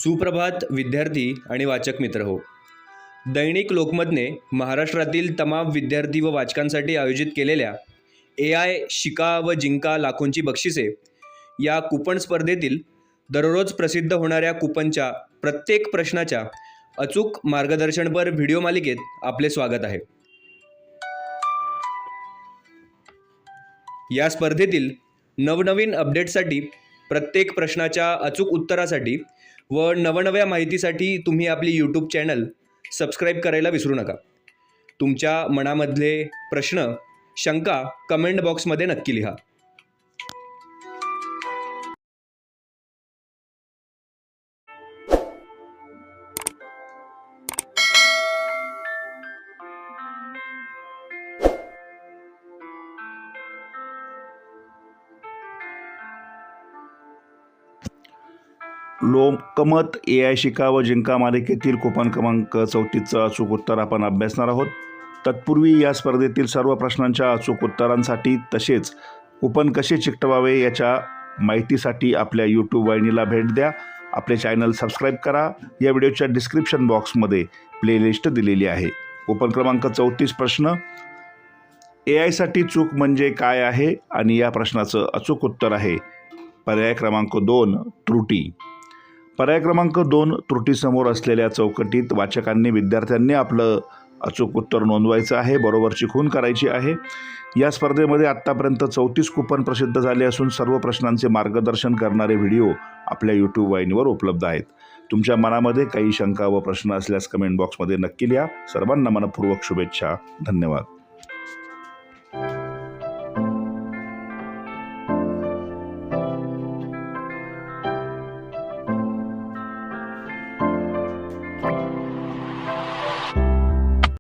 सुप्रभात विद्यार्थी आणि वाचक मित्र हो. दैनिक लोकमतने महाराष्ट्रातील तमाम विद्यार्थी व वाचकांसाठी आयोजित केलेल्या AI शिका व जिंका लाखोंची बक्षिसे या कूपन स्पर्धेतील दररोज प्रसिद्ध होणाऱ्या कूपनच्या प्रत्येक प्रश्नाच्या अचूक मार्गदर्शनपर व्हिडिओ मालिकेत आपले स्वागत आहे. या स्पर्धेतील नवनवीन अपडेट्ससाठी, प्रत्येक प्रश्नाच्या अचूक उत्तरासाठी व नवनव्या माहितीसाठी तुम्ही आपली यूट्यूब चॅनल सबस्क्राईब करायला विसरू नका. तुमच्या मनामधले प्रश्न, शंका कमेंट बॉक्समध्ये नक्की लिहा. लोकमत AI शिका व जिंका मालिकेतील कूपन क्रमांक 34चं अचूक उत्तर आपण अभ्यासणार आहोत. तत्पूर्वी या स्पर्धेतील सर्व प्रश्नांच्या अचूक उत्तरांसाठी तसेच कूपन कसे चिकटवावे याच्या माहितीसाठी आपल्या यूट्यूब वाहिनीला भेट द्या. आपले चॅनल सबस्क्राईब करा. या व्हिडिओच्या डिस्क्रिप्शन बॉक्समध्ये प्लेलिस्ट दिलेली आहे. कूपन क्रमांक 34 प्रश्न, AI साठी चूक म्हणजे काय आहे? आणि या प्रश्नाचं अचूक उत्तर आहे पर्याय क्रमांक 2 त्रुटी. पर्याय क्रमांक 2 त्रुटीसमोर असलेल्या चौकटीत वाचकांनी, विद्यार्थ्यांनी आपलं अचूक उत्तर नोंदवायचं आहे. बरोबरची खूण करायची आहे. या स्पर्धेमध्ये आत्तापर्यंत 34 कूपन प्रसिद्ध झाले असून सर्व प्रश्नांचे मार्गदर्शन करणारे व्हिडिओ आपल्या यूट्यूब वाहिनीवर उपलब्ध आहेत. तुमच्या मनामध्ये काही शंका व प्रश्न असल्यास कमेंट बॉक्समध्ये नक्की लिहा. सर्वांना मनपूर्वक शुभेच्छा. धन्यवाद.